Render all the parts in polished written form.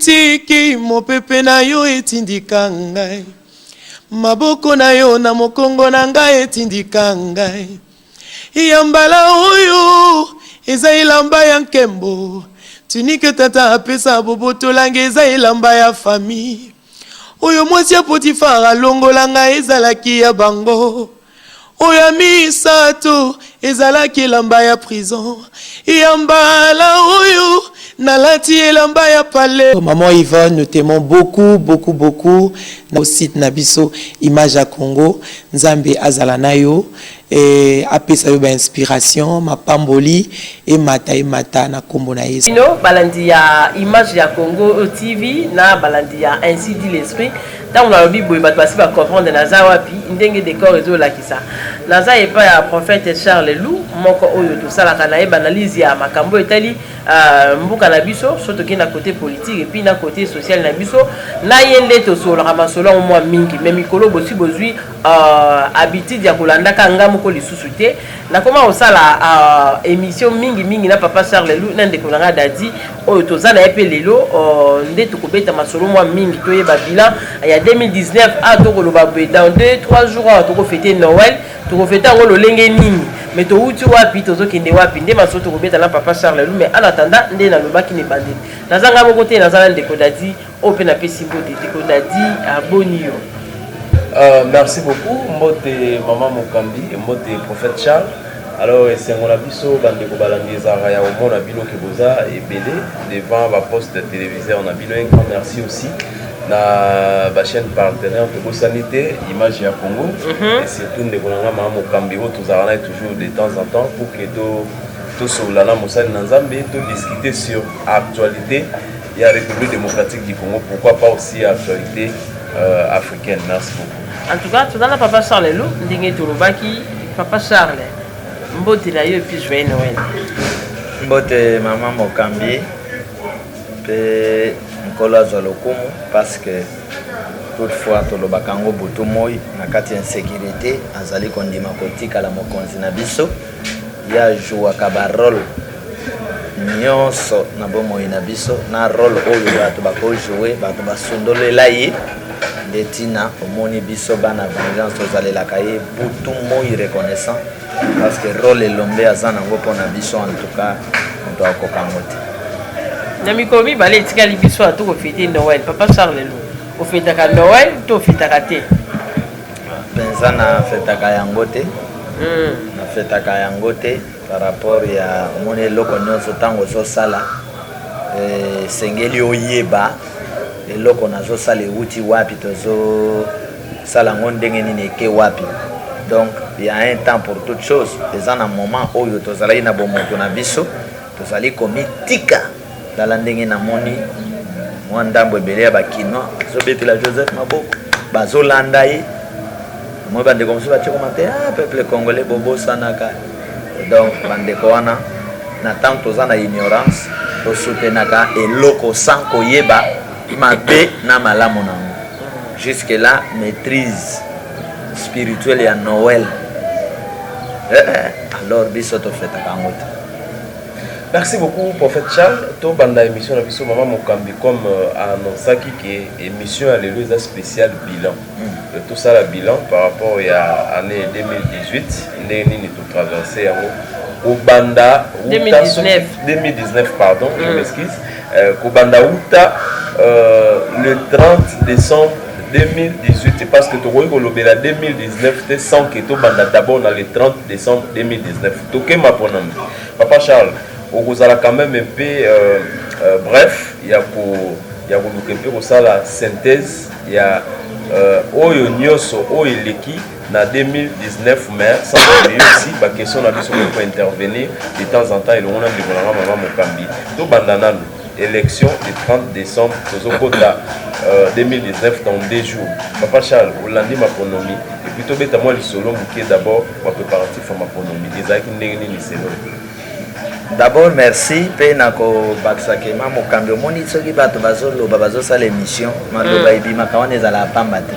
tiki mopepe na yo etindika ngai. Maboko na yo na mokongo na ngai etindika ngai. Yambala oyo eza ilamba ya nkembo. Tunike tata apesa boboto lange eza ilamba ya famille. Oyo mwasi ya Potifara longola ngai ezalaki ya bango. Oya misato ezalaki elamba ya prison. Yambala oyo nalati elamba ya palais. Maman Yvonne, nous t'aimons beaucoup. Au site Nabiso Image à Congo, Nzambe Azalanayo, et apesa yo ba inspiration, ma pamboli et mata na kombo na Yesu. Ino balandi ya Image ya Congo TV na balandi ya Ainsi dit l'esprit. Tant on a le bible bat basi ba comprendre naza wapi ndenge décor ezo lakisa. Naza epa ya prophète Charles Lou moko oyo to sala kana e banalise ya makambo etali mbuka na biso surtout ki na côté politique et puis na côté social na biso na yende to solo ka masolo mo mingi mais mikolo bosi bozui habitude ya kolanda ka ngamu ko lisusu te na koma osala émission mingi na papa Charles Lou na ndeko na dadi oyo to zana epe lelo nde to kobeta masolo mo mingi to yeba bilan ya 2019 a to koloba dans 2-3 jours to ko fêter Noël to ko fêter ngolo lenge nini mais to uti wapi to zokende wapi nde maso to kobeta na papa Charles Lou mais en attendant nde na lobaki ne bandit nazanga mo côté nazala ndeko dadi open na pesi mbote ndeko dadi abonio. Merci beaucoup mbote maman Mokambi et mbote prophète Charles. Alors c'est mon abiso bandeko balandi ezara ya omona bino ke boza ebele devant ba poste télévisé on a bino un grand merci aussi na ba chaîne partenaire de sanité Image ya Congo et surtout ndeko nanga maman Mokambi o tozarana toujours de temps en temps pour que to solana mosali na Nzambe to discuter sur actualité et la République démocratique du Congo, pourquoi pas aussi actualité africaine. Merci beaucoup. En tout cas, tu as papa Charles Lou, ndenge tolobaki papa Charles. Mbote na yo puis joyeux Noël. Mbote maman Mokambi pe nkola zalokumu parce que toutefois tolobaka ngo butu moi na kati ya insécurité azali kondima kotika la mokonzi na biso ya joua ka ba rôle nyonso na bomoi na biso na rôle oyo bato bako jouer bato basondolela ye detina omoni biso bana vengeance ozalelaka ye butu moi reconnaissant parce que rôle elombe aza nango mpona biso en tout cas moto akokango te na mikomi bale etikali biso atu kofete Noël papa Charles Lou ofetaka Noël to ofetaka te penza na fetaka yango te na fetaka yango te par rapport ya moni eloko nyonso ntango ozosala sengeli oyeba eloko nazosala euti wapi tozosala yango ndenge nini eke wapi. Donc il y a un temps pour toute chose. Eza na moment oyo tozalaki na bomoto na biso tozali komitika tala ndenge na moni mwa ndambo ebele ya bakinois zobetela Joseph Maboko bazolanda ye moi bandeko mosusu batie komante peuple congolais bobosanaka. Donc bandeko wana na tant toza na ignorance tosutenaka eloko sans koyeba mabe na malamu nango. Jusque là maîtrise spirituelle ya Noël alors biso to fetaka ngo te. Merci beaucoup prophète Charles. To banda émission na biso maman Mokambi comme annoncé que émission à l'église spécial bilan. Tout ça la bilan par rapport à l'année 2018 nini to traversé au banda 2019 pardon, je m'excuse. Au banda uta le 30 décembre 2018 parce que tu vois la 2019 c'est sans que tu banda d'abord dans le 30 décembre 2019. Toké ma bonhomme. Papa Charles, vous allez quand même un peu bref, il y a pour ça la synthèse, il y a oyo nyoso oyo leki na 2019 mais sans oublier aussi la question na biso pour intervenir de temps en temps et on a dit maman Mokambi. To bandana élection du 30 décembre 2019 dans 2 jours. Papa Charles, vous l'avez dit ma pronomie. Et puis, tout moi le solo qui est d'abord ma préparatif à ma pronomie. D'abord, merci. Penako Baksake, ma Mokambi, moni soki bato bazolo babazo sa l'émission, maloba ibima kawane za la pambate.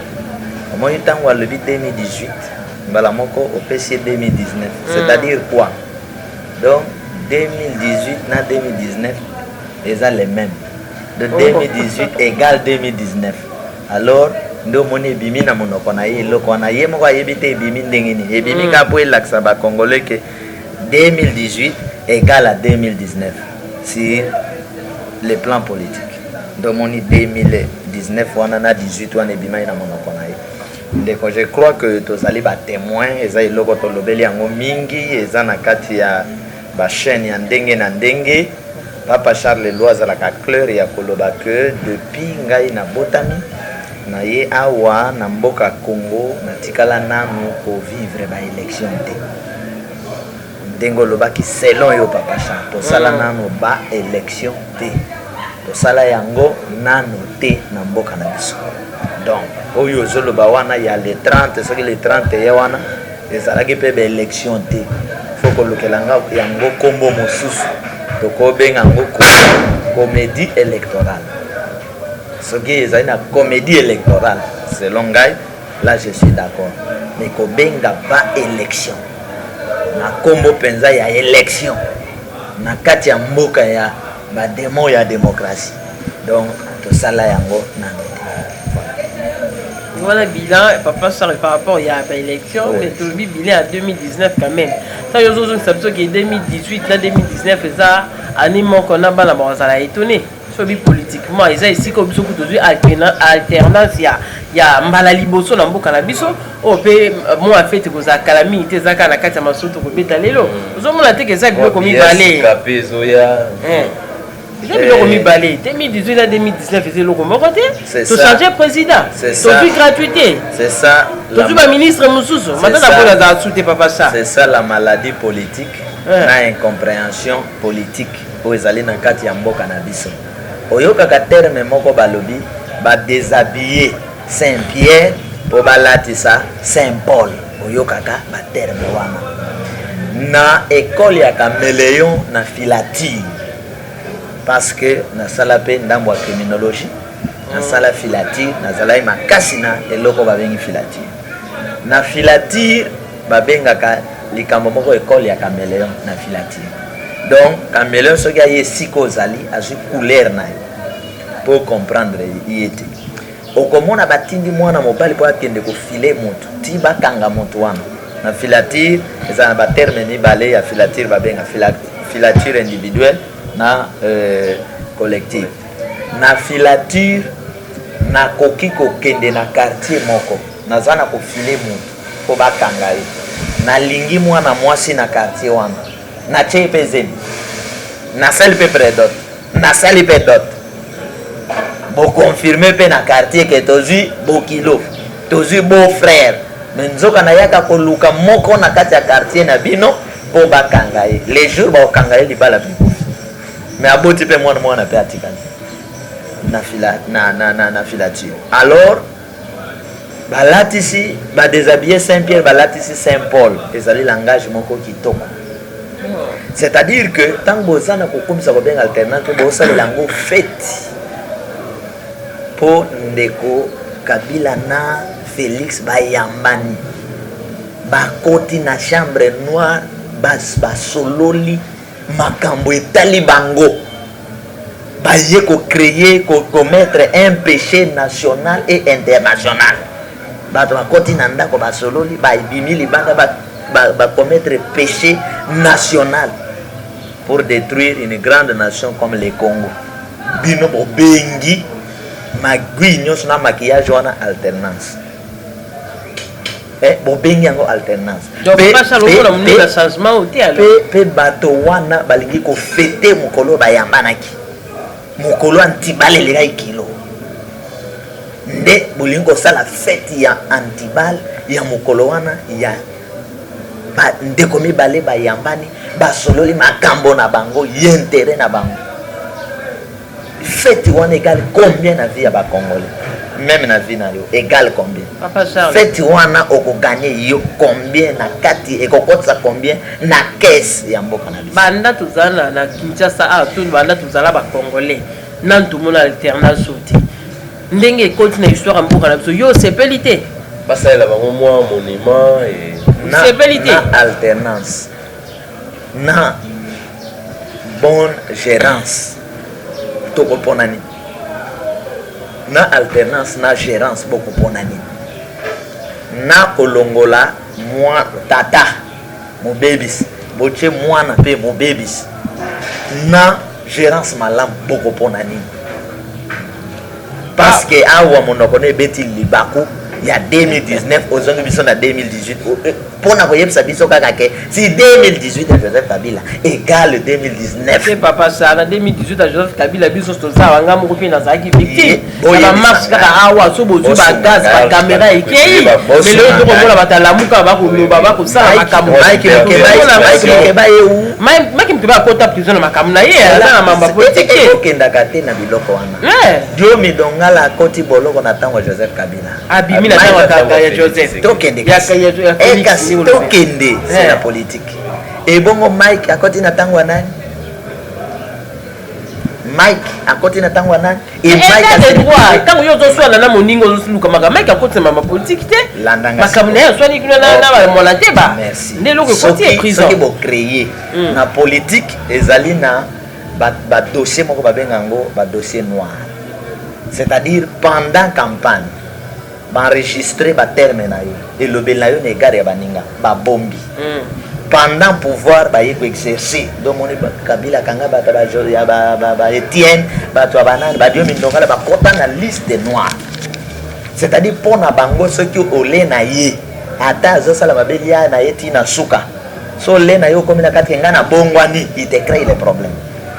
Moni tango le 2018, mbala moko au PC 2019. C'est-à-dire quoi? Donc 2018 na 2019 ils ont les mêmes. de 2018 égale 2019. Alors, nous avons bimi na monoko na ye loko na ye moko ayebite bimi ndengini et bimi ka po elakisa ba congolais que 2018 égale à 2019 sur le plan politique. Donc on 2019 on a 18 on est bima na monoko na ye. Donc je crois que tous allez ba témoin eza eloko to lobeli yango mingi eza na kati ya ba chaîne ya ndenge na ndenge. Papa Charles Loise la clair ya koloba que depuis ngai na botami na ye awa na mboka Congo na tikala nanu ko vivre ba élection te ndengo loba ki selon yo Papa Charles to sala nanu ba élection te to sala yango nanu te na mboka na biso. Donc oyo zoloba wana ya le 30 ce que le 30 ya wana ezalaki pe ba élection te faut ko lokelanga yango kombo mosusu to ko benga ngo comédie électorale. Ce qui est une comédie électorale, selon Gaï, là je suis d'accord. Mais qu'on benga pas élection. Na kombo penza ya élection. Na kati ya mboka ya ba démon ya démocratie. Donc tout ça là yango na. Voilà bilan Papa Charles par rapport il y a l'élection mais tout le bilan en 2019 quand même. Ça y a autres qui 2018 là 2019 ça année qu'on a ba la ça l'a étonné. Sur politiquement ils ont ici comme ce que tu alternance il y a mbala liboso na mboka na biso o pe moi fait que za calamité za kana kati ya masutu ko beta lelo ozomona te que ça biloko mi balé kapezo ya j'ai biloko mi balé 2018 à 2019 faisait loko moko te to changer président to vie gratuité c'est ça to tu ba ministre mususu maintenant na za souté Papa ça c'est ça la maladie politique na incompréhension politique o ezali na kati ya mboka na biso. Oyokaka terme moko balobi ba déshabiller Saint-Pierre po balatisa Saint-Paul. Oyokaka ba terme wana. Na école ya caméléon na filature. Parce que na sala pe ndambo ya criminologie, na sala filature, na zala makasi na eloko ba bengi filature. Na filature ba bengaka likambo moko école ya caméléon na filature. Donc, caméléon, ce gars est si causali, a su couleur pour comprendre yété. Au comment on a bâti du moins à mon pali pour attendre que filer monte, tiba kanga monte wana. Na filature, les en a terminé balai à filature, va bien à filature individuelle, na collective. Na filature, na koki ko kende na quartier moko, na zana ko filer monte, pour ba kanga na lingi mwana mwasi na quartier wana. Na tche pezem na sel pe predot na sel pe dot bo confirmer pe na quartier que tozi bo kilo tozi bo frère menzoka na yaka ko luka moko na kati ya quartier na bino po bakanga ye les jours ba kanga ye libala pe mais aboti pe mwana pe atikali na fila na filature. Alors balatisi ba déshabiller Saint-Pierre balatisi Saint-Paul ezali langage moko kitoko. C'est-à-dire que tant que vous avez une alternance, vous avez une fête pour Ndeko Kabila na Félix Bayambani. Bakoti na chambre noire, basololi, makambo etali bango. Baye ko créer, ko commettre un péché national et international. Bakoti na ndako basololi, baibimi libanda ba commettre péché national pour détruire une grande nation comme le Congo. Bino bengi magui nyos na maquillage wana alternance. Bobengi yango alternance. Donc pas ça le monde changement au alors. Pe bato wana balingi ko fêter mukolo bayambanaki. Mukolo antibale le kilo. Nde bolingo sala fête ya antibal ya mukolo wana ya ba ndeko mibale bayambani basololi makambo na bango yentere na bango. Fête wana égale combien na vie ya ba Congolais, même na vie na yo égale combien. Papa Charles fête wana oko gagner yo combien na kati ekokotsa combien na caisse ya mboka na biso. Banda tuzana na Kinshasa a tout banda tuzala ba Congolais nantu mona alternance sauté ndenge continue histoire mboka na biso yo sepelité basa la bango moi monument et na alternance na bonne gérance toko ponani na alternance na gérance beaucoup ponani na kolongola moi tata mon bébis boche mwana pe mon bébis na gérance malam beaucoup ponani parce que awa monoko ne beti libaku il y a 2019 aux ans biso na 2018 pona ko yebisa biso kaka ke si 2018 Joseph Kabila égale 2019 c'est papa ça na 2018 Joseph Kabila biso to za wanga mo ko pina za ki victime na marche kaka awa so bozu ba gaz ba caméra ekei mais le to ko mola batala muka ba ko loba ba ko sala makambo Mike mteba kota prison na makambo na ye na mamba politique okenda kate na biloko wana dio midongala koti boloko na tango Joseph Kabila abimi na tango ya Joseph tokende tokende c'est la politique et bongo Mike akoti na tango nani Mike akoti na tango nani et Mike a droit tango yo zo swana na moningo zo luka maka Mike akoti na politique te makambo na yo swani kuna na mona teba ne loko koti prison qui bo créer na politique ezali na ba dossier moko ba bengango ba dossier noir c'est-à-dire pendant campagne enregistrer ba terme na yo et le belayo ne gare ya baninga ba bombi pendant pouvoir ba yeko exercer donc on Kabila kanga ba ya ba Etienne ba to banana ba dio mindongala ba kota na liste noire c'est-à-dire pour na bango ce qui olé na ye ata zo sala mabelia na yeti na suka so le na yo comme na kati ngana bongwani il te crée les problèmes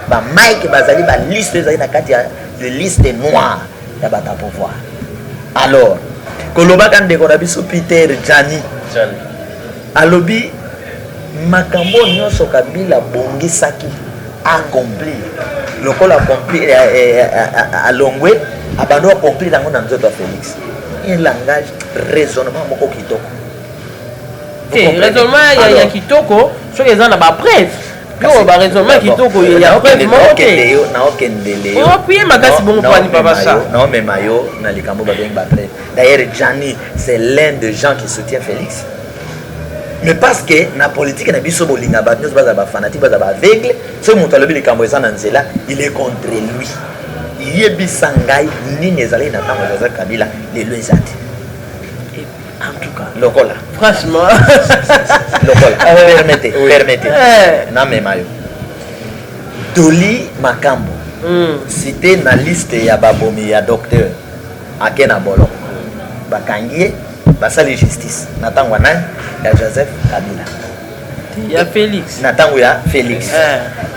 ba Mike bazali ba liste ezali na kati ya liste noire ya ba ta pouvoir alors koloba kande ko biso Peter Jani alobi makambo nyonso Kabila bongisaki accomplir lokola accomplir alongwe abando accomplir nango na nzoto Félix un langage raisonnement moko kitoko raisonnement ya kitoko so eza na ba preuve yo ba raisonnement kitoko ya preuve moko te na okendele on appuyer makasi bongo pani papa ça non mais mayo na likambo ba benga ba preuve d'ailleurs Jani c'est l'un des gens qui soutient Félix mais parce que na politique na biso bolinga ba nyos baza ba fanatique baza ba aveugle ce monto lobi likambo eza na nzela il est contre lui yebisa ngai nini ezali na tango Joseph Kabila lelo ezati en tout cas lokola franchement lokola permettez na memayo Doli Makambo cité na liste ya babomi ya docteur akena bolo bakangie basali justice na tango nani ya Joseph Kabila ya Félix na tango ya Félix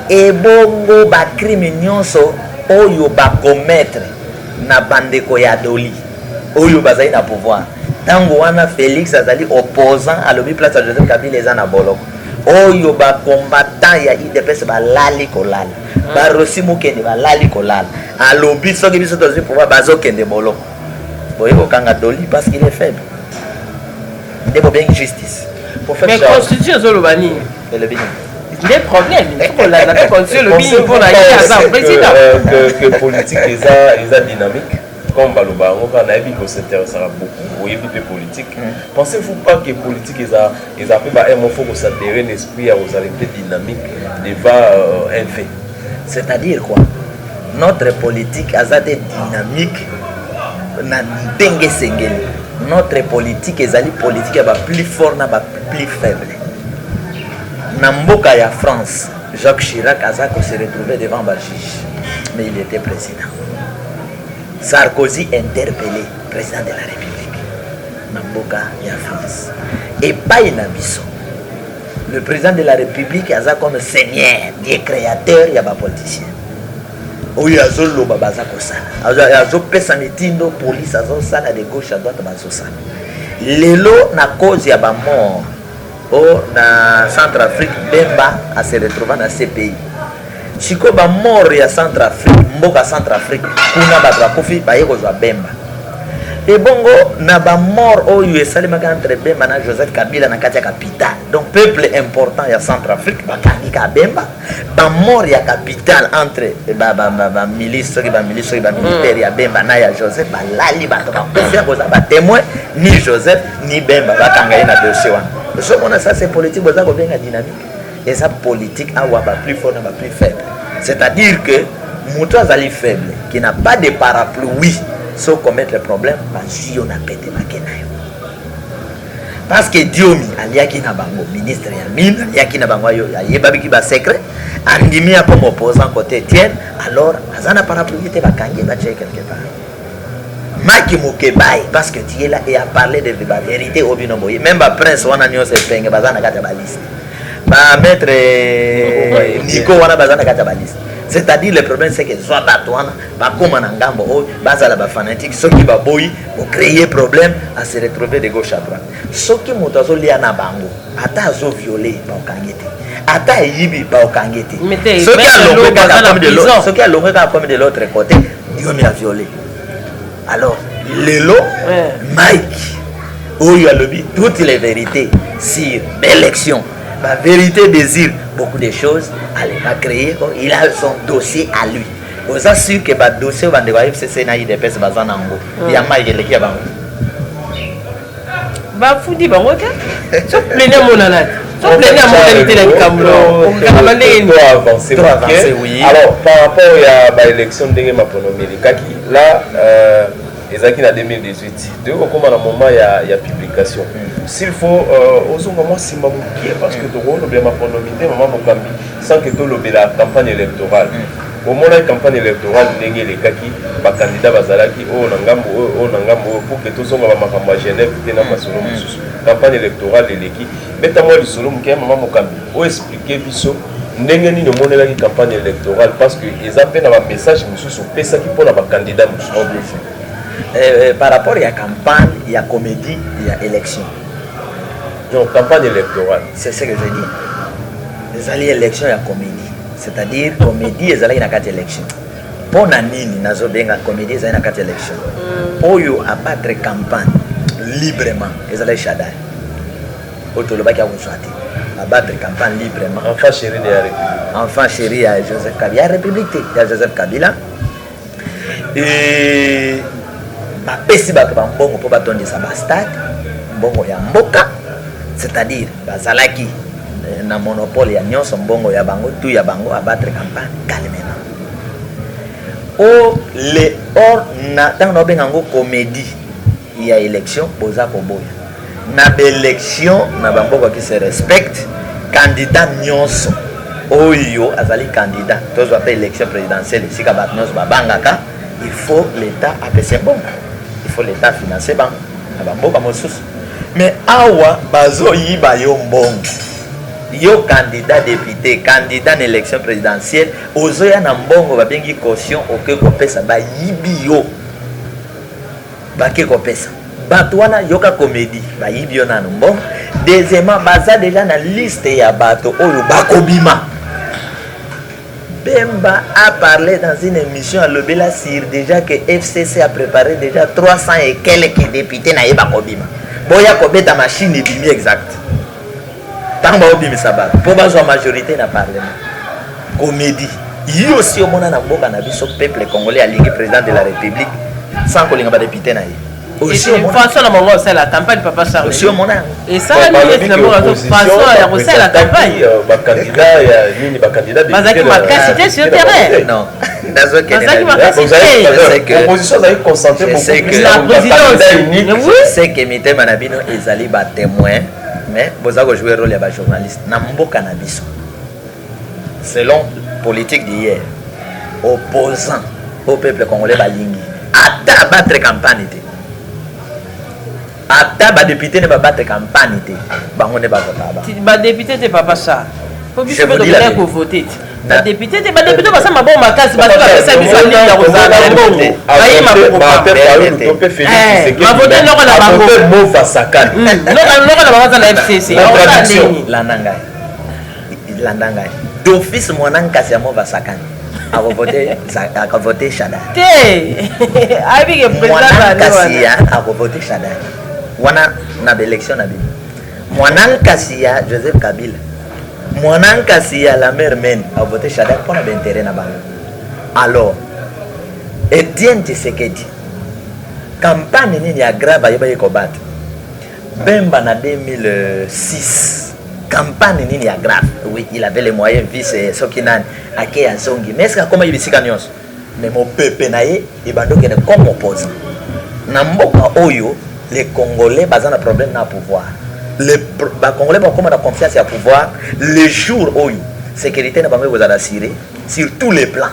et bongo ba crime nyonso oyo ba commettre na bandeko ya Doli oyo bazali na pouvoir tango wana Félix azali opposant à l'obi place à Joseph Kabila eza na boloko oyo ba combattant ya IDPS ba lali kolala ba rosi mukende ba lali kolala à l'obi soki biso tozi pouvoir bazo kende boloko boye okanga Doli parce qu'il est faible ndebo bien justice mais constitution zo lobani le bien des problèmes pour la constitution le bien pour la président que politique est dynamique comme baloba on va na ko s'intéressera beaucoup au yébi politique pensez-vous pas que politique ils a fait un mot faut s'adhérer l'esprit aux arrêtés dynamique devant un fait c'est-à-dire quoi notre politique a été dynamique na ndenge sengeli notre politique ezali politique ba plus fort na ba plus faible na mboka ya France Jacques Chirac azako se retrouver devant ba juge mais il était président Sarkozy interpellé président de la République na mboka ya France et pas inabiso le président de la République aza comme seigneur Dieu créateur ya ba politicien oyo azoloba baza kosala azopesa mitindo police azosala de gauche à droite bazosala lelo na cause ya ba mort o na Centrafrique Bemba a se retrouver na CPI chiko ba mort ya Centrafrique mboka Centrafrique kuna ba trakofi ba yeko za Bemba et bongo na ba mort oyo esalimaka entre Bemba na Joseph Kabila na kati ya capitale donc peuple important ya Centrafrique bakandika Bemba ba mort ya capitale entre ba milice ba militaire ya Bemba na ya Joseph ba lali ba to ba koza ba témoin ni Joseph ni Bemba bakanga ina dossier wana so on ça c'est politique boza ko benga dynamique et ça politique awa ba plus fort na ba plus faible c'est-à-dire que moto azali faible qui n'a pas de parapluie so commettre le problème bazio na pete makenayo parce que Diomi aliaki na bango ministre ya mine aliaki na bango yo yebabiki ba secret andimi comme opposant côté Etienne alors azana parapluie ba kangi ba check quelque part Maki Mukebai parce que tu es là et a parlé de la vérité au binombo même ba prince wana nyo se penge bazana kata ba liste ba maître Nico wana bazana kata ba liste. C'est-à-dire le problème c'est que soit batouana ba koma na ngambo o bazala ba fanatique soki ba boyi o créer problème à se retrouver de gauche à droite soki moto azolia na bango ata azo violer ba okangete ata yibi ba okangete soki alongwe kaka comme de l'autre soki alongwe kaka comme de l'autre côté Dieu me a violé alors lelo Mike oyo alobi toutes les vérités sur l'élection. La vérité désire beaucoup de choses. Allez, va créer. Il a son dossier à lui. Vous êtes sûr que le dossier va devoir FCC na IDPS bazan ango. Il y a mal qui a bango. Ba fudi bango ka. So plein mon nana. So plein mon nana la kamlo. On va avancer. Oui. Alors par rapport à l'élection de Maponomeli kaki là ezaki na 2018 de comment na moment il y a publication s'il faut ozo moment simba mukie parce que to rono bien maponomité maman mokambi sans que to lobe la campagne électorale au moment la campagne électorale ndenge le kaki ba candidat bazalaki o na ngambo pour que to zonga ba makambo à Genève te na masolo mususu campagne électorale eleki beta mo lisolo mukie maman mokambi o expliquer biso ndenge ni monela ki campagne électorale parce que ezapé na ba message mususu pesa ki pona ba candidat mususu par rapport à la campagne, il y a comédie, il y a élection. Donc, campagne électorale. C'est ce que je dis. Les alliés élection, il y a comédie. C'est-à-dire, comédie, ils allaient dans 4 élections. Pour Nanini, nazo benga comédie, ils allaient dans 4 élections. Oyo abattre campagne librement, ils allaient chadai. Otolobaki a Woussouati. Abattre campagne librement. Enfant chéri de la République. Enfant chéri à Joseph Kabila. Il y a République, il y a Joseph Kabila. Et bapesi bato bambongo po batondisa ba stade mbongo ya mboka c'est-à-dire bazalaki na monopole ya nyonso mbongo ya bango tu ya bango abattre campagne calmement o le or na tango benga ngo comédie ya élection boza ko boya na élection na bamboko qui se respecte candidat nyonso oyo azali candidat tozo pa élection présidentielle sika bat nyonso babangaka il faut l'État appeler bon. Il faut l'État financer bon. Mais awa bazo yiba yo mbongo. Yo candidat député, candidat à l'élection présidentielle, ozoya na mbongo ba bengi caution oke ko pesa ba yibi yo. Ba ke ko pesa. Batwana yoka comédie, ba yibi yo na mbongo. Deuxièmement, baza déjà na liste ya bato oyo bakobima. Bemba a parlé dans une émission à Lobela sur déjà que FCC a préparé déjà 300 et quelques députés na yeba kobima. Boya kobeta machine et bimi exact. Tant ba obimi sabat. Pour bazo majorité na parlement. Comédie. Il aussi au mona na mboka na biso peuple congolais a ligue président de la République sans kolinga ba député na ye. Aussi une façon à mon c'est la campagne papa Charles. Aussi au mona. Et ça la nuit finalement la façon à refaire la campagne. Ba candidat ya nini ba candidat député. Bazaki makasité sur terrain. Non. Nazo que opposition va concentrer beaucoup plus la présidence. C'est que mité manabino ezali ba témoin mais bozako jouer rôle ya ba journaliste na mboka na biso. Selon politique d'hier, opposant au peuple congolais balingi ata battre campagne té. Ata ba député ne ba battre campagne té. Bango ne ba voter ba. Ba député té papa ça. Faut bien que vous voter. Ba député té ba député ba ça ma bon makasi ba ça biso ni ya kozala bongo. Ayi ma ko pa. Ma voter loko na bango. Mo fasakane. Loko na bango na FCC. Landangai. D'office monanka c'est mo vasakane. A voter Chada. Avec le président a voté Chada. Wana na élection na bi. Mwanan Kassia Joseph Kabila. Mwanan Kassia la mère men a voté Chada pour na intérêt na bango. Alors Etienne Tshisekedi campagne ni ya grave ya ko battre. Bemba na 2006 campagne nini ya grave. Oui, il avait les moyens vice Sokinan Ake Azongi. Mais est-ce que comme il bisika nyos mais mon peuple naie et bandoke comme opposant. na mboka oyo les Congolais bazana un problème na pouvoir. Les Congolais ont comme la confiance à pouvoir le jour où sécurité n'a pas vous assurer sur tous les plans.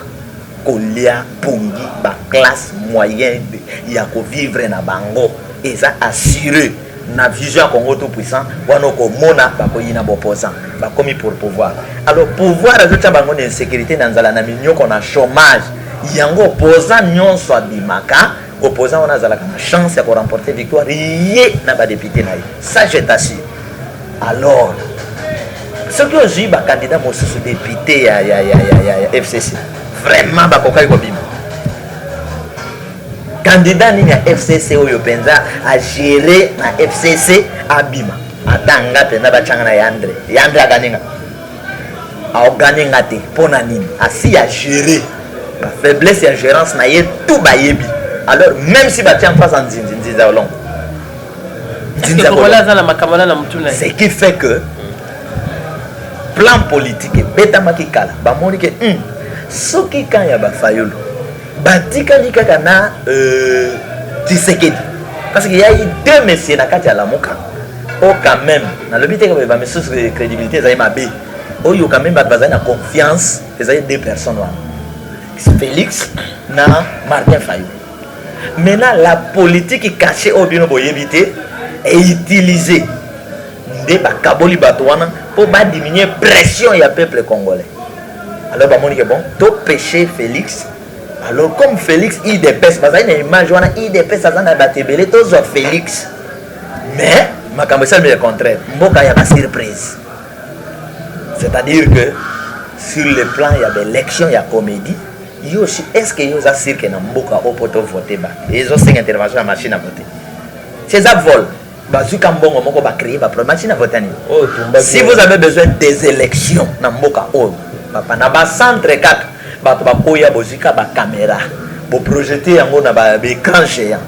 Kolia, Pongi, ba classe moyenne, il y a qu'à vivre na bango et ça assuré na vision Congo tout puissant, wano ko mona ba ko yina opposant, ba commis pour pouvoir. Alors pouvoir azocha bango de sécurité na nzala na minyo qu'on a chômage, yango opposant nyon soit bimaka. Opposant on a la chance de remporter victoire yé na ba député na ça je t'assure. Alors ce que j'ai ba candidat mo sous député ya FCC vraiment ba kokai ko bima candidat ni ya FCC oyo penza a gérer na FCC abima atanga pena ba changa na Yandre aganinga a ganinga te pona nini asi a gérer ba faiblesse ya gérance na ye tout ba yebi. Alors, même si tu en face en ce qui fait que plan politique beta makikala ba moni que soki quand ya ba fayolo batika likaka na Tshisekedi parce qu'il y a eu deux messieurs na kati ya la moka o quand même na le biteke ba messieurs de crédibilité za mabe o yo quand même ba bazana confiance les deux personnes Félix na Martin Fayulu. Maintenant, la politique cachée au bino boyebité est utilisée de bakaboli batouana pour diminuer la pression du peuple congolais. Alors, bah, bon, tout péché Félix. Alors, comme Félix, il dépêche, parce qu'il y a une image, il dépêche, ça va battre tous Félix. Mais, ma c'est le contraire. Il y a une surprise. C'est-à-dire que sur le plan, il y a des élections, il y a comédie. Est-ce que vous avez cirque dans Mboka au poto voter bas ils ont 5 interventions à machine à voter c'est ça vol bazuka mbongo moko ba créer ba machine à voter si vous avez besoin des élections dans Mboka o papa na ba centre 4 ba koya bozika ba caméra bo projeter yango na ba écran géant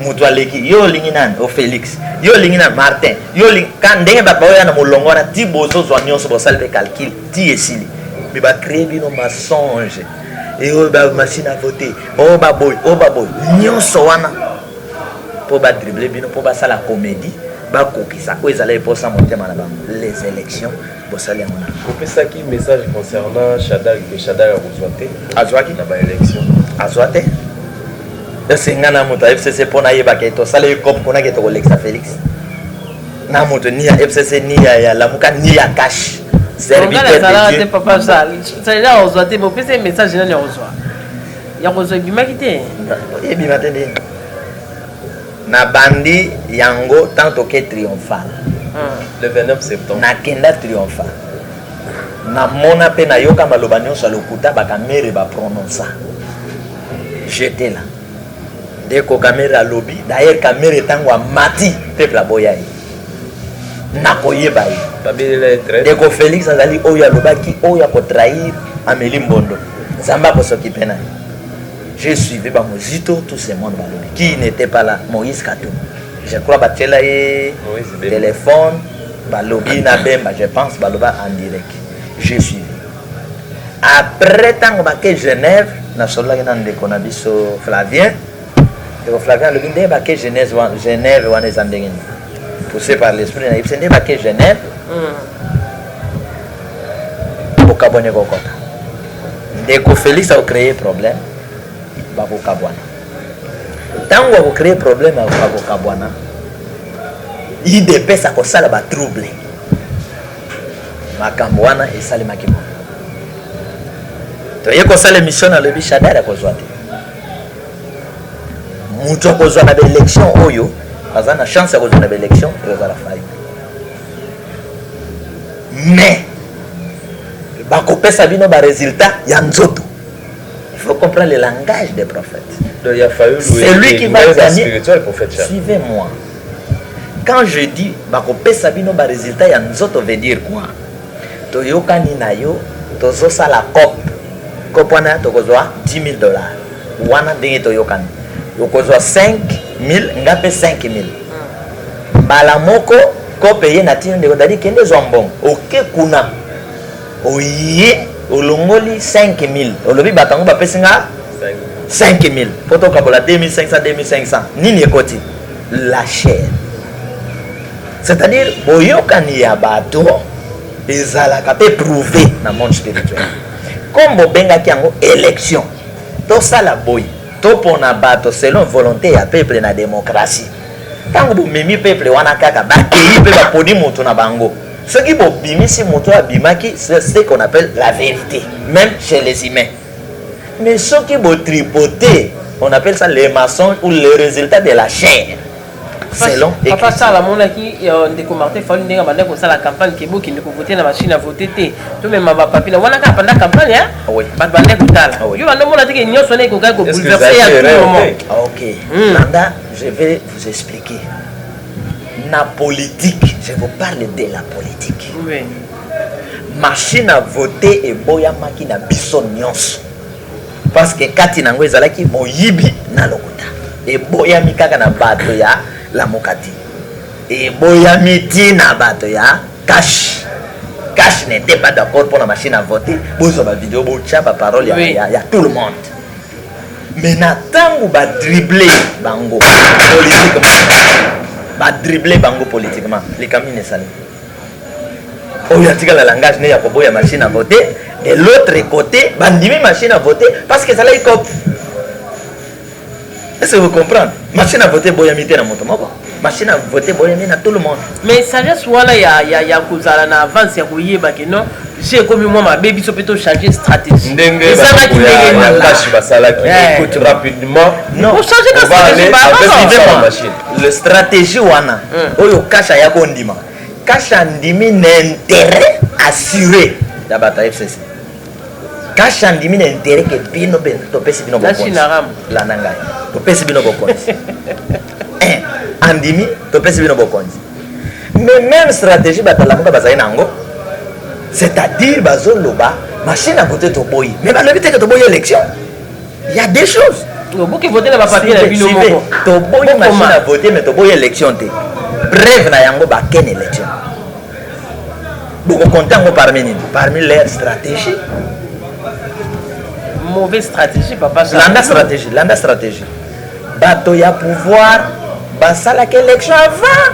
mutu aleki yo linginan o Félix yo linginan Martin yo kan ndenge ba boya na molongo na ti bozo zo nyonso bo salve calcul ti esili mais ba créer bino mensonge. Et oh bah machine à voter, oh bah boy, nyon soana pour bah dribbler bien, pour bah ça la comédie, bah coquille ça, où ils allaient pour ça monter malabam les élections, pour ça les mona. Vous pouvez ça qui message concernant Shaddai que Shaddai a reçu Azwaki na ba élection. Azwate. C'est ngana muta FCC pour naïe bah que ça les cop qu'on a que Alexa Félix. Na muta ni à FCC ni à la muka ni à cash. Serviteur de Dieu. Papa ça. Ça là on doit te passer message là on reçoit. Ya reçoit bima kité. Et bima tende. Na bandi yango tant que triomphal. Le 29 septembre. Na kenda triomphal. Na mona pe na yoka maloba nyonso lokuta ba kamere ba prononça. J'étais là. Dès que kamera lobby, d'ailleurs kamera tango mati peuple boyaï. Nakoyeba dès que Félix azali oya lobaki oya ko trahir Amélie Mbondo Zamba ko s'occuper na j'ai suivi ba Mozito tout ce monde balobi qui n'était pas là Moïse Katou je crois batela et téléphone balobi na bemba je pense baloba en direct j'ai suivi après tango ba ke Genève na sola na ndeko na biso Flavien et Flavien lobi ndé ba ke Genève wana zandengeni poussé par l'esprit naïf, ce n'est pas que Genève. Au Cabone Gokota. Dès que Félix a créé problème, il va au Cabana. Tant qu'on a créé problème au Cabana, il dépêche à cause ça va troubler. Ma Cambouana et Salim Makimo. Tu vois que ça l'émission à l'Ebi Shaddai à cause de Moutou à cause de l'élection Oyo. Parce qu'on a chance à cause de l'élection, et on va la faire. Mais, le résultat, il y a un autre. Il faut comprendre le langage des prophètes. C'est lui qui va gagner. Suivez-moi. Quand je dis que le résultat, il y a un autre, veut dire quoi? Toyokani na yo, tozo sa la cop. Kopana, tokozwa $10,000. Wana dingi toyokani. Yokozwa 5,000, ngape 5,000. Bala moko ko payer na tino de dadi kende zombong. OK kuna. Oye olongoli 5,000. Olobi batango ba pesinga 5000 poto kabola 2500 2500 nini ekoti la chair. C'est-à-dire boyokani ya bato ezalaka pe prouvé na monde spirituel. Comme bobengaki yango élection tosala boy topona bato selon volonté ya peuple na démocratie. Tango bomemi peuple wana kaka bakei pe baponi moto na bango. Ce qui bobimisi moto abimaki c'est ce qu'on appelle la vérité même chez les humains. Mais ce qui tripoté on appelle ça les maçons ou le résultat de la chair. Selon papa ça la mona qui ndeko Martin Fayulu ndenge banda ko sala campagne kebo ki ndeko voter na machine à voter te to même ba papi na wana ka pendant campagne hein oui ba banda ko tala yo banda mona te ke nyoso ne ko ka ko bouleverser à tout moment. OK Landa je vais vous expliquer na politique je vous parle de la politique. Oui machine à voter et boya maki na biso nyonso parce que kati nango ezalaki moyibi na lokuta et boya mikaka na bato ya la mokati et boya miti na bato ya cash n'était pas d'accord pour la machine à voter bozo ba vidéo bo tchaba parole ya, oui. ya tout le monde mais na tango ba dribbler bango politiquement les camines salés oyo atika la langage ne ya koboya machine à voter et l'autre côté bandimi machine à voter parce que ça là cop. Est-ce que vous comprenez? Machine à voter boyamité na moto moko. Machine à voter boyamité na tout le monde. Mais ça reste wala ya kozala na avance ya koyeba ke non. J'ai comme moi ma baby so peut changer stratégie. Ndenge ça qui ndenge cash basala qui écoute rapidement. Non. Pour changer de stratégie ba machine. Le stratégie wana. Oyo cash ya ko ndima. Cash ndimi n'intérêt assuré ya bata FCC. Cash andimi na intérêt que bino ben to pesi bino bokonzi la nangai to pesi bino bokonzi andimi to pesi bino bokonzi mais même stratégie batala muka bazai nango c'est-à-dire bazo loba machine à voter to boy mais ba lobi te que to boy élection il y a des choses vous qui votez na ba papier na bino moko to boy machine à voter mais to boy élection te bref na yango ba ken élection beaucoup content parmi les stratégies. Mauvaise stratégie papa landa stratégie bato ya pouvoir basala ke élection avant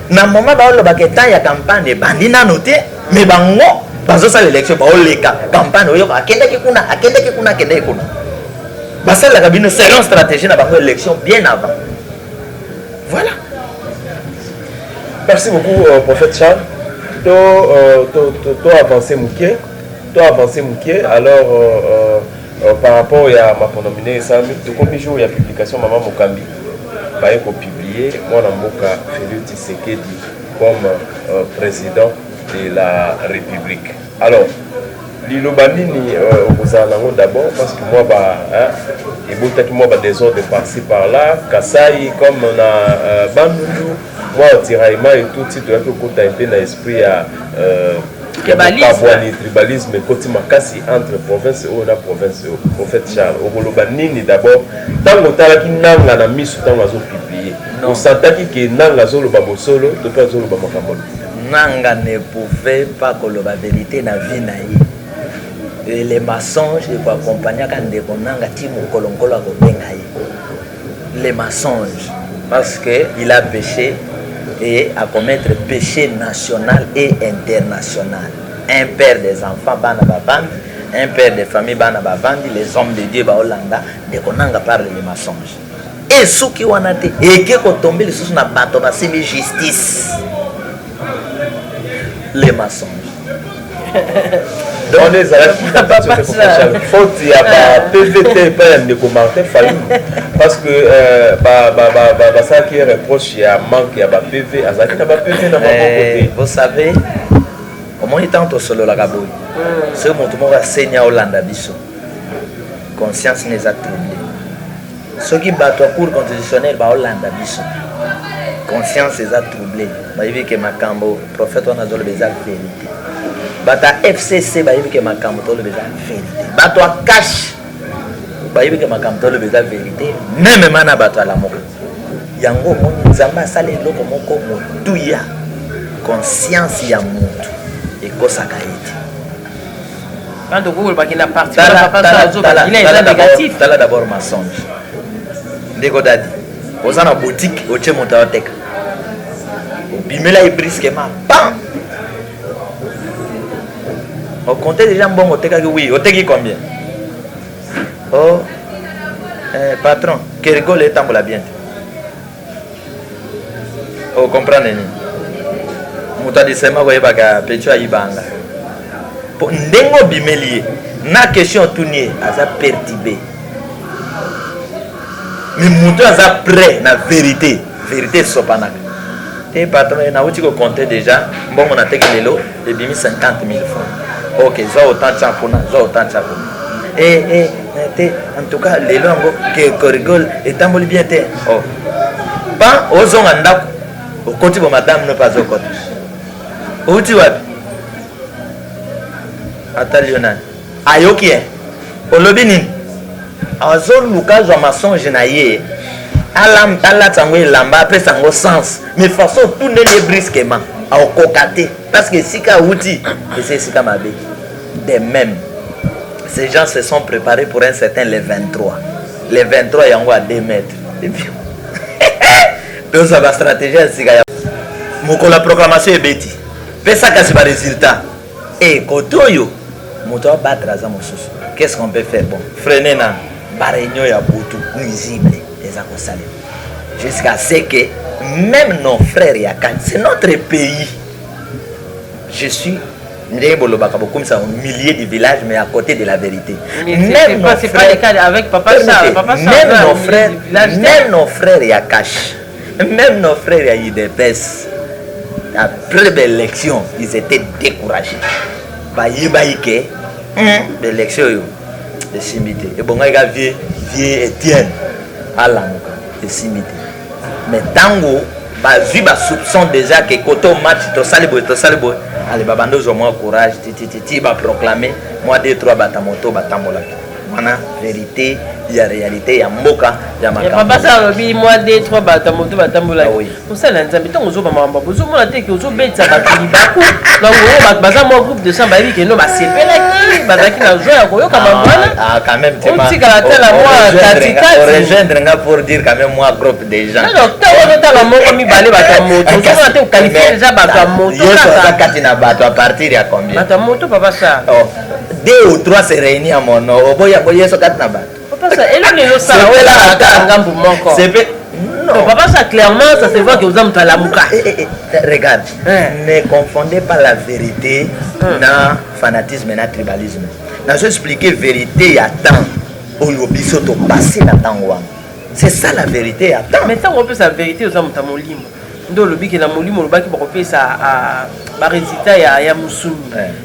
na moment ba oloba ke temps ya campagne bandi nano te mais bango bazo sala élection ba oleka campagne oyo akende ki kuna basala ka bino selon stratégie na bango élection bien avant voilà. Merci beaucoup prophète Charles to avancer mouké alors par rapport à ma pronominé ça de combien de jours il y a publication maman Mokambi bah il faut publier moi dans Moka Félix Tshisekedi comme président de la République. Alors l'Ilobanini d'abord parce que moi bah et bon peut-être moi bah des ordres de par-ci par-là Kasai comme on a Bandundu moi tiraillement et tout titre un peu côté un peu dans l'esprit à tribalisme côté makasi entre province et la province prophète Charles Ogoloba nini d'abord tango talaki nanga na misu tango azo publier on sentaki que nanga zo loba bosolo de pas zo loba makambo nanga ne pouvait pas koloba vérité na vie na ye et les mensonges et quoi accompagner quand de nanga timu kolonkola ko benga ye les mensonges parce que il a péché et à commettre péché national et international. Un père des enfants, Bana Babandi, un père des familles, Bana Babandi, les hommes de Dieu, Baolanda, de Konanga parle les mensonges. Et ceux qui ont été, et qui ont tombé, les sous na bateau, c'est la justice. Les mensonges. Donc, on est à la faute, il y a PVT, pas de commentaires, parce que ça qui est reproche, il y a manque, il y a PV, vous savez, comment il tente au solo la gaboui, ce que mon va saigner à Hollande biso, conscience n'est pas troublée. Ceux qui battent au cours constitutionnel, Hollande biso, conscience est troublée. Il dit que ma cambo, prophète, on a besoin de vérité. Bata FCC bayibi ke makambo to le beza vérité bato a cash bayibi ke makambo to le beza vérité même mana bato ala moko yango moni nzamba sala eloko moko motuya conscience ya mutu ekosaka ete Quand on voit qu'il a parti, il est négatif. T'as d'abord mensonge. Ndeko dadi. Aux en boutique, au tché montaotek. Bimela est brisquement. Bam! On comptait déjà bon au teka que oui. Au teki combien? Oh, patron, qui rigole est en bien. Oh, comprenez. Mouta de sema voye baka pecho ayibanga. Pour ndengo bimelier, na question tourner asa perturbé. Mais mouta asa prêt na vérité, vérité sopanak. Et patron na outi ko compter déjà, bon on a teki lelo et bimi 50 000 francs. OK, ça autant de chapona, ça autant de chapona. En tout cas, les langues qui rigolent et tamboli bien. Oh, pas aux onganda, au côté de madame ne pas au côté. Où tu vas? Attends, Lionel. Ayoki, au lobby, en zone lucas, je m'asson genaillé. Alam, tangue, lamba, après sango sens. Mais façon, tout ne les brisquement. Au cocaté. Parce que si ka outil, et c'est si ka mabé. De même. Ces gens se sont préparés pour un certain les 23. Les 23, il y a encore à 2 mètres. Et puis, donc ça va stratégie. La proclamation est bêtise. Mais ça, c'est pas résultat. Et quand on va battre à Zamosus, qu'est-ce qu'on peut faire? Bon, freiner na barénio ya boutou nuisible des accosalés. Jusqu'à ce que même nos frères Yakan, c'est notre pays. Je suis comme ça, un millier de villages, mais à côté de la vérité. Même nos frères, pas le cas avec Papa Charles. Même nos frères Yakash, même nos frères Yidepes, après l'élection, ils étaient découragés. L'élection, de simité. Et bon, il y a vieux Étienne à la simité. Mais tango, il y a soupçon déjà que quand on match, tu salibo. Allez, babando, j'ai moins courage, tu vas proclamer, moi 2-3 batamoto, batamola. Voilà, vérité, il y a réalité, il y a moka, il y a ma papa ça lobby moi 2-3 batamoto, batamola. Oui. Pour ça, l'entendement, on a maman, vous avez dit que vous avez ça battu baku. Donc, on a un groupe de 100 baby qui nous va c'est là qui n'a joué à Koyo comme ah, quand même, tu m'as. On rejoindre pour dire quand même moi groupe de gens. Non, tu as mis balé batamoto. Tu as qualifié déjà batamoto. À partir de combien? Batamoto, papa ça. 2 ou 3 se réunissent à mon nom. Papa ça, et là, non, papa ça, clairement, ça se voit que vous avez la mouka. Regarde, ne confondez pas la vérité dans fanatisme et dans tribalisme. Dans ce expliquer vérité, il y a tant. Au yobiso, to passé dans tant. C'est ça la vérité, il y a tant. Mais tant qu'on peut sa vérité, vous avez mon limo. Donc le bic est dans mon limo, le bac qui peut ça à résultat ya musumi.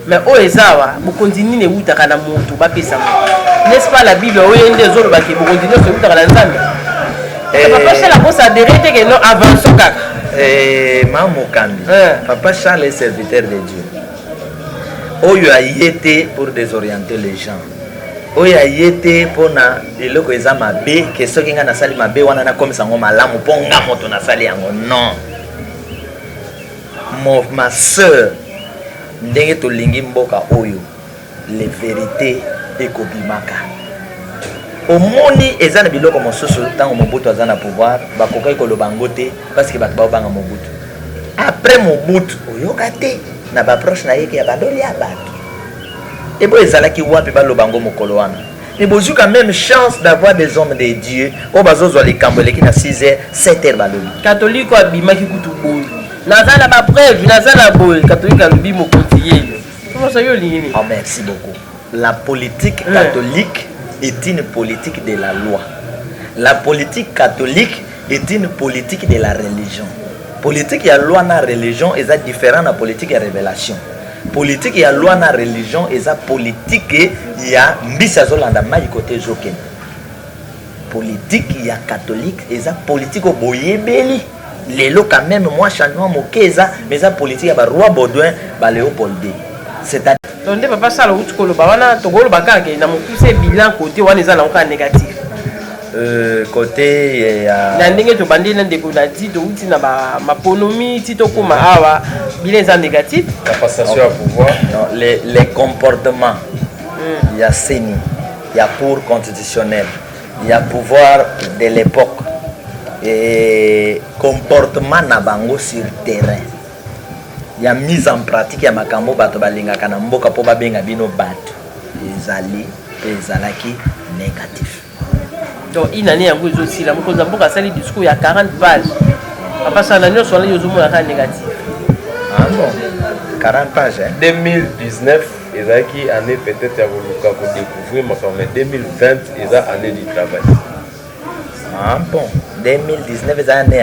Mais au ezawa, vous continuez où tu as la moto, n'est-ce pas la Bible où il y a des autres qui vous continuez sur où tu as la zone. Papa Charles a posé à dérêter que non avance kaka. Maman Kandi. Papa Charles est serviteur de Dieu. Oyo a été pour désorienter les gens. Oyo a été pour na eloko eza mabe que ceux qui ngana sali mabe wana na comme ça ngoma malamu po nga moto na sali yango non. Ma soeur ndenge to lingi mboka oyo les vérités ekobimaka. Omoni ezana biloko mosusu tango Mobutu azana pouvoir bakokai koloba ngote parce que bato babanga Mobutu. Après Mobutu oyoka te na ba proche na yeke ya badoli ya bato. Et bon ezalaki wapi baloba ngo mokolo wana. Mais bozu quand même chance d'avoir des hommes de Dieu au bazozo les kamboleki na 6h 7h balobi. Catholique abimaki kutu boy. Nazala ba preuve, nazala boy, catholique alobi mokontiye. Comment ça yo lingini? Oh merci beaucoup. La politique catholique est une politique de la loi. La politique catholique est une politique de la religion. Politique et la loi na religion est différent de la politique et révélation. Politique et la loi na religion est politique et il y a mbisa zolanda mai côté joken. Politique et catholique est politique au boyebeli. Les lots quand même moi changement mokeza mais ça politique ba roi Baudouin ba Léopold II. C'est-à-dire donc papa ça le kolo ba wana to golo ba ka ke na mokuse bilan côté wana eza na ka négatif. Côté na ndenge to bandi na ndeko na ti to uti na ba maponomi ti to koma awa bilan eza négatif. La passation à pouvoir. Non, les comportements il y a CENI, il y a Cour constitutionnelle, il y a pouvoir de l'époque et comportement na bango sur terrain. Il y a mise en pratique ya makambo bato balingaka na mboka po babenga bino bato ezalaki négatif. Donc une année yango aussi la mokonza mboka sali discours ya 40 pages. Papa ça na nyonso les yozomona ka négatif. Ah bon, 40 pages hein. 2019 ezalaki année peut-être ya koluka ko découvrir mais 2020 eza année du travail. Ah bon, 2019 eza année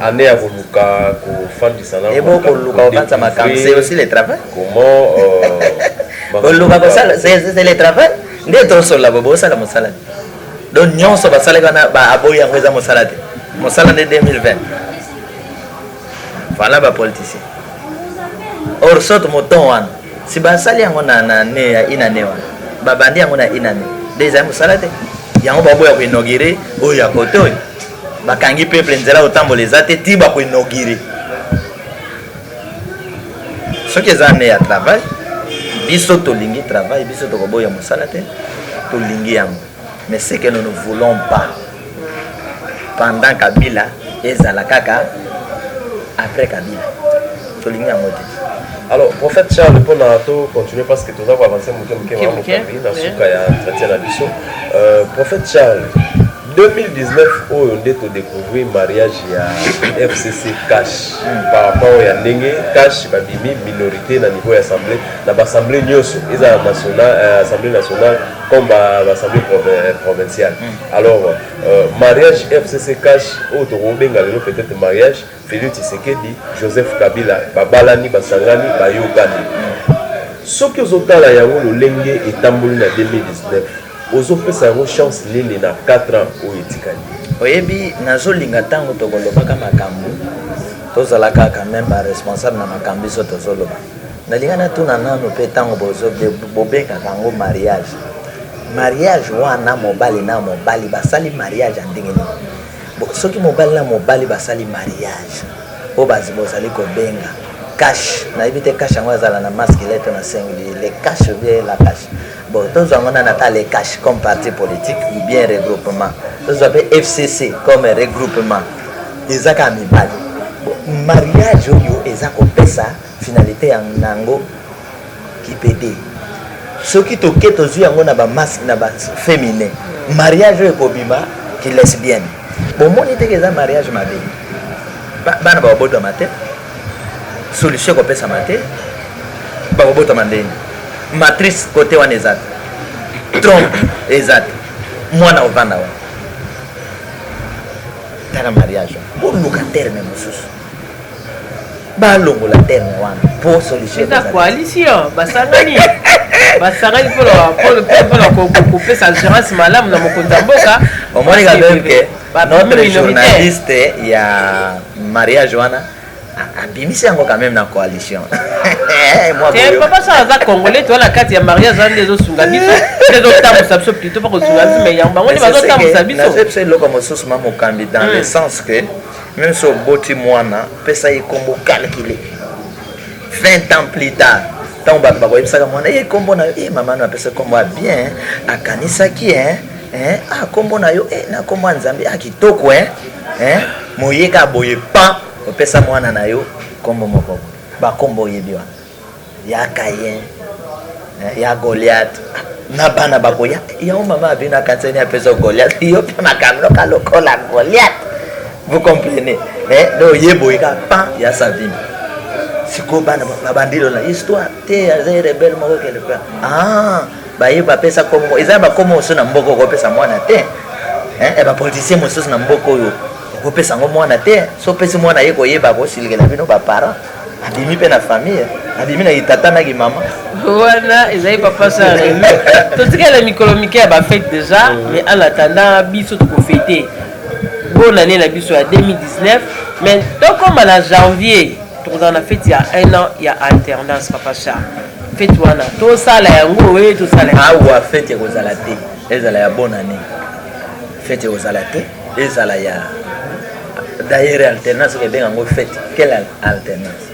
année à koluka ko fandisa na. Et beaucoup koluka ofandisa makambo c'est aussi le travail. Comment koluka ko sala c'est le travail. Ndeto so la bobo sala mosala. Donc nyonso basala kana ba aboya ngweza mosala te. Mosala de 2020. Voilà ba politicien. Or soto moton wana. Si basali yango na ne ya inane wana. Babandi yango na inane. Déjà mosala te. Yango baboya ko inaugurer oyo ya koto. Bakangi peuple nzela otamboleza te ti ba ko inaugurer. Ce que ça ne ya travail. Biso tolingi travail, biso tokoboya mosala te. Tolingi yango. Mais ce que nous ne voulons pas pendant Kabila ezala kaka après Kabila. Tolingi yango te. Alors, prophète Charles, pour nous continuer parce que tout ça va avancer, prophète Charles, 2019, on a découvert le mariage à FCC Cash par rapport à Nenge Cash, minorité dans le niveau de l'Assemblée, dans l'Assemblée nationale comme l'Assemblée provinciale. Alors, mariage FCC Cash, peut-être mariage, Félix Tshisekedi, Joseph Kabila, Babalani, Basangani, Bayokani. Ce que vous avez le Lenge et Tambouli en 2019, vous avez une chance nini na 4 ans au Etikani. Oyebi, nazolinga tango tokolobaka makambo, tozalaka quand même responsable na makambo so tozoloba. Nalingana tuna nano pe tango bobenga kango mariage. Mariage wana mobali na mobali basali mariage andenge ni. Soki mobali na mobali basali mariage. O bazi bozali ko benga cash. Na ibite cash yango azala na masque lettre na singulier. Les cash ou bien la cash. Bon, tous on a les cash comme parti politique ou bien regroupement. Tous on FCC comme regroupement. Ils ont mis balle. Mariage yo ezako pesa finalité en nango qui pédé. Ce qui toqué tozu yango na ba masque na ba féminin. Mariage yo ekobima qui lesbienne. Bon mon était que ça mariage ma vie. Bana ba boto maté. Solution ko pesa maté. Ba boto mandeni. Matrice côté wana ezat. Trompe ezat. Mwana ovanda wa. Tala mariage. Pour nous terme mosusu. Ba longo la terme wana. Pour solution. C'est la coalition. Basangani. Basangani pour couper sa gérance malam na mokonza mboka. Au moins que notre journaliste il y a mariage wana. Abimisi yango quand même na coalition. Et papa ça va congolais toi la carte ya mariage en des osunga biso les autres tamu sabso plutôt pas osunga mais yamba on va autres tamu sabiso. C'est le comme sous ma mokambi dans le sens que même sur boti mwana pesa y combo calculé 20 ans plus tard tant ba ba ko yebisa mwana e combo na e mama na pesa combo bien akanisa ki ah combo na yo na combo nzambe akitoko moyeka boye pa opesa mwana na yo kombo moko ba kombo yebiwa ya Caïn ya Goliath na bana bakoya ya mama abina katseni apesa Goliath yo pe makamlo kalokola Goliath vous comprenez do yebo ika pa ya savimi siko bana babandilo na histoire te ya rebelle moko kele pa ba yeba pesa kombo ezaba kombo so na mboko ko pesa mwana te e ba politicien mosusu na mboko yo kopesa ngo mwana te so pesi mwana ye koyeba ko silikela bino ba parents adimi pe na famille adimi na itata na ki mama wana ezai papa ça to tika la mikolomike ba fête déjà mais en attendant biso to ko fêter bonne année la biso à 2019 mais donc comme à janvier to on a fête il y a 1 an il y a alternance papa ça fête wana to sala yango we to sala awa fête ko zala te ezala ya bonne année fête ko zala te ezala ya d'ailleurs alternance que bien en fait quelle alternance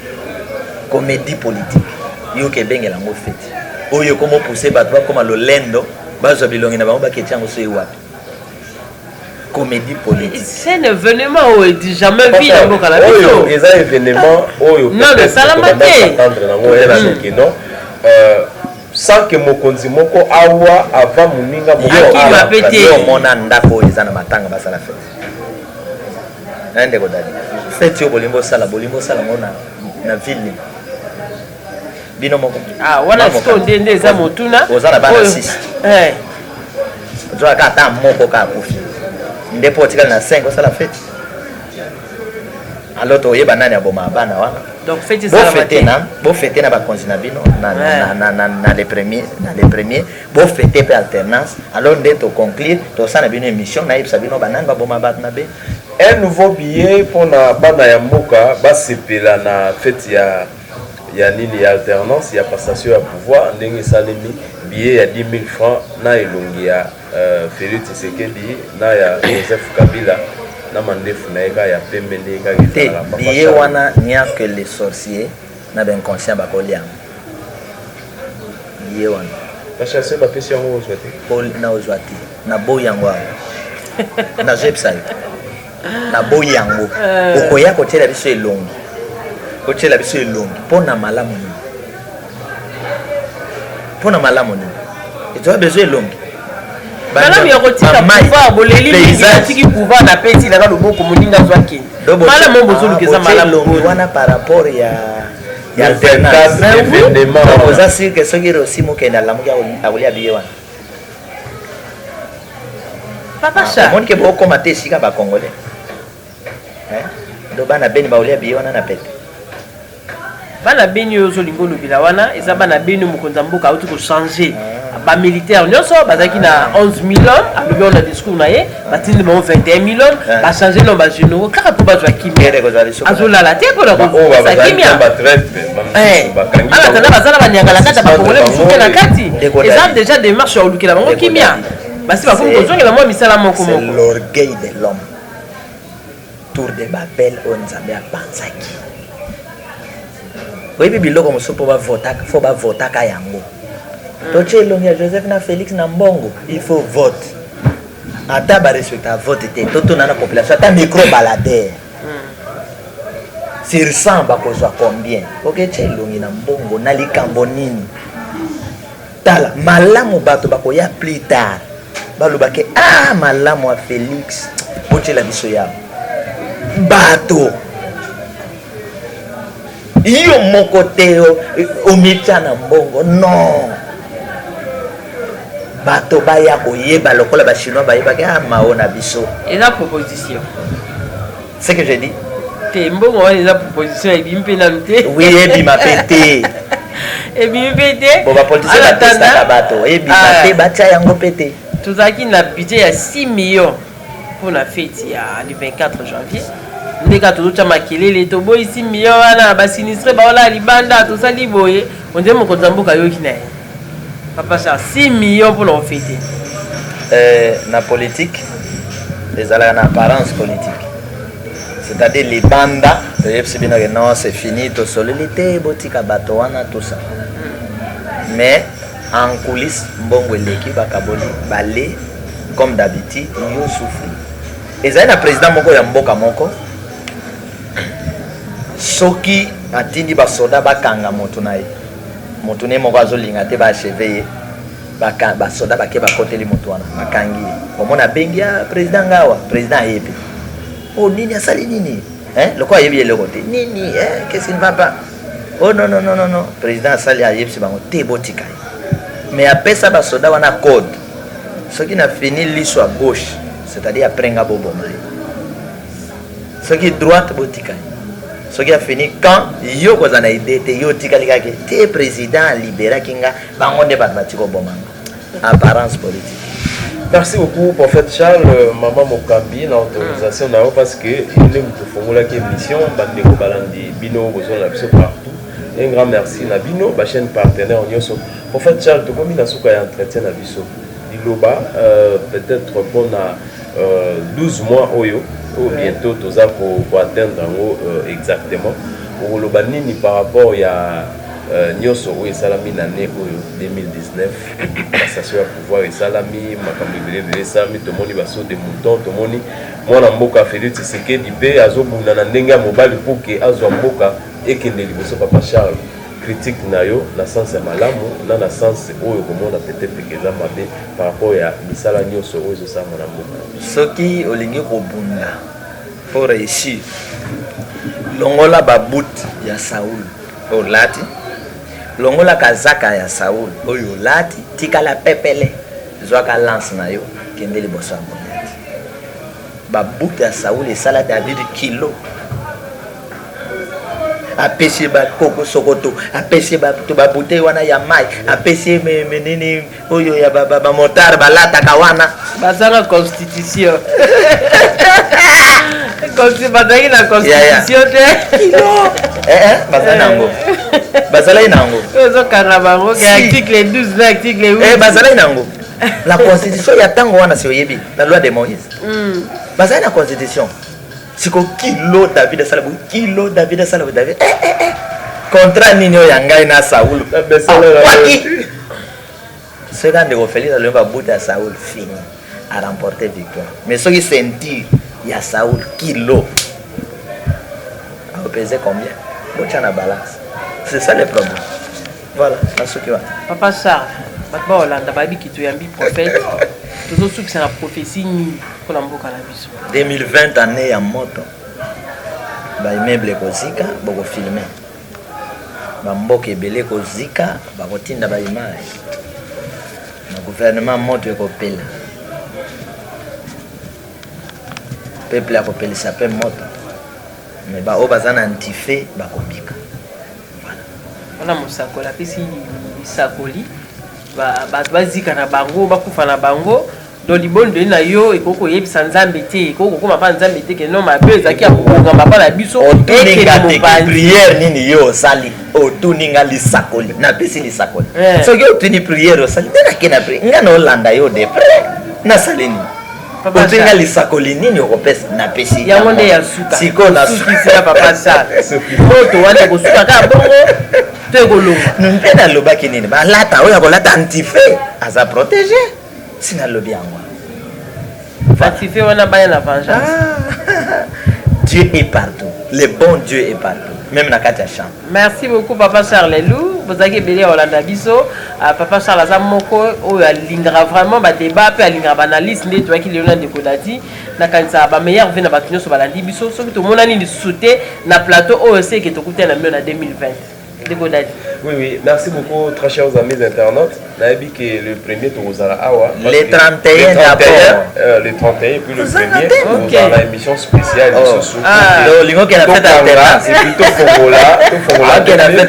comédie politique yo ke bengela ngo fête oyo comment pousser bato comme le lendo bazo bilongi na bango baketi yango so wapi comédie politique c'est un événement où il dit jamais vu dans le Canada et ça événement oyo non le salamate non sans que mokonzi moko awa avant muninga yo mona ndako eza na matanga basala fête ende ko dali fête yo bolimbo sala mona na ville bino moko wana sto ndende eza motuna ozala bana 6 joa ka ta moko ka kufi ndepo tikala na 5 osala fête alors to yeba nani aboma bana wana donc fête ça bo fêter na ba konzina bino na les premiers bo fêter per alternance alors nde to conclure to sana bino émission na yebisa bino banani baboma bana na be un nouveau billet pour na bana ya mboka basepela na fête ya nini ya alternance ya passation ya pouvoir ndenge salemi billet ya 10 000 francs na elongi ya Félix Tshisekedi na ya Joseph Kabila na mandefu na eka ya pembe ndeka kitala billet wana nia que les sorciers na ben conscient ba kolia billet wana bachase ba pesi yango ozwati pol na ozwati na boyango na jepsa na boyango okoya ko tela biso elongi kochela biso elongi pona malamu ni etoa besoin elongi malamu ya kotika pouvoir boleli mingi atiki pouvoir na peti na loboko moninga zwaki malamu bozolukeza malamu wana par rapport ya alternance événement oza sûr que soki rosi mokenda lamuki akolia biye wana papa cha omoni ke bokoma te esika bakongolais do bana beni baolia biye wana na pete bana beni oyo ozolinga olobela wana eza bana beni mokonzi ya mboka auti kochange bamilitaire nyonso bazalaki na 11 millions alobi ona discours na ye batindi bango 21 millions bachange no bagénéraux kaka mpo bazwa kimia azolala te mpona kosa kimia alatanda baza na banyangala kati ya bakongole mosuke na kati eza déjà démarche ya kolukela bango kimia basi bakomi kozongela mwa misala moko moko l'orgueil de l'homme tour de babel oyo nzambe apanzaki oyebi biloko mosusu mpo bavotaka yango totie elongi ya Joseph na Félix na mbongo il faut vote ata barespecta vote te totona na population ata micro baladere sur 100 bakozwa combien oketie elongi na mbongo na likambo nini tala malamu bato bakoya plus tard balobake malamu ya Félix botiela biso yabo bato iyo moko te omitya na mbongo non bato baya koyeba lokola bachinois bayebaki mao na biso eza proposition ce que je dis te mbongo wana eza proposition ebimi mpe nanu te oui ebima mpe te ebimi mpe te bo bapoliticien batestaka bato ebima te batya yango mpe te tozalaki na budget ya 6 millions mpona fete ya le 24 janvier ndeka tozotya makelele toboyi 6 millions wana basinistre baola libanda tosali boye ondie mokonzi ya mboka yoki na ye papa cha 6 millions mpona ofete na politique ezalaka na apparence politique c'est-à-dire libanda toyebisi bino ke non c'est fini tosoleli te botika bato wana tout ça mais en coulisse mbongo eleki bakaboli bale comme d'habitude yo souffri ezali na président moko ya mboka moko soki atindi basoda bakanga moto na ye moto ne moko azolinga te baacheve ye basoda bake bakoteli moto wana bakangi ye omona bengi ya président ngawa président ayebi nini asali nini loko ayebi eloko te nini qu'est-ce qui ne va pas non président asali ayebisi bango te botika ye mais apesa basoda wana code soki na fini liso à gauche c'est-à-dire après nga boboma ye soki droite botika ye soki a fini quand yo koza na idée te yo tikali kaka te président libéraki nga bango nde bato batiki kobomanga apparence politique. Merci beaucoup prophète Charles maman Mokambi na autorisation na yo parce que il me fongolaki émission bandeko balandi bino kozona biso partout. Un grand merci na bino ba chaîne partenaire nyonso. Prophète Charles tokomi na suka ya entretien na biso liloba peut-être pendant 12 mois oyo bientôt toza pour atteindre exactement pour le banini par rapport ya nyonso oyo esalami na année oyo 2019 passation ya pouvoir esalami makambo ebele esalami tomoni baso de mouton tomoni mwana mboka Félix Tshisekedi mpe azobunda na ndenge ya mobali mpo ke azwa mboka ekende liboso papa Charles critique na yo na sens ya malamu na sens oyo komona peut-être que eza mabe par rapport ya misala nyonso oyo ezosalama na mboka soki olingi kobunda pour réussir longola babut ya Saul olati longola kazaka ya Saul oyo olati tikala pepele zwaka lance na yo kende liboso ya monete babut ya Saul esala David kilo apesi bakoko sokoto apesi bato babute wana ya mai apesi menini oyo ya bamotar balataka wana bazala constitution bazalaki na constitution te bazalaki nango ezokanga bango article 12 na article 8 bazalaki nango la constitution ya ntango wana si oyebi la loi de Moïse bazalaki na constitution siko kilo David asalabu kilo David asalabu David contrat nini oyo ya ngai na Saul waki soki ndeko Félix alongi babuta ya Saul fini a remporté victoire mais soki ceinture ya Saul kilo a pesé combien botia na balance c'est ça le problème voilà nasuki wana papa Charles bato baolanda bayebi kito yambi prophète tozosukisa na prophétie nini mpona mboka na biso 2020 année ya moto baimmeuble kozika bokofilme bamboka ebele kozika bakotinda baimage na gouvernement moto ekopela peuple akopelisa mpe moto me baoyo baza na antife bakobika wana mosakoli apesi lisakoli bato bazika na bango bakufa na bango do libondo na yo ekoko koyebisa nzambe te ekoko kokoma mpa nzambe te keno mabe ezalaki ya kokongama mpa na biso priere nini yo osali otuninga lisakoli napesi lisakoli soki otuni priere osali nde nake na priere nga na olanda yo de pre nasali nini otuninga lisakoli nini okopesa napesi yango nde ya suka siko na sukisela papa Charles moto wana ekosuka kaka bongo to ekolonga mpe nalobaki nini balata oyo akolata antife aza protégé sinalobi yango antife wana baya na vengeance Dieu est partout le bon Dieu est partout même na kati ya chambre. Merci beaucoup papa Charles Lelou bozaki ebele Olanda biso papa Charles aza moko oyo alingaka vraiment ba débat pe alingaka ba analyse nde toyaki lelo na ndeko dati na kanisa ba meilleur vena ba nyonso balandi biso soki tomonani lisusu te na plateau oyo se ke tokutana na 2020. Oui, merci beaucoup, très chers amis internautes. Naïbi que le premier Torozala Awa. Les 31 d'abord. Le 31 puis le premier. Nous avons la émission spéciale. Lingo qui a fait alternance. C'est plutôt Fongola. Qui a fait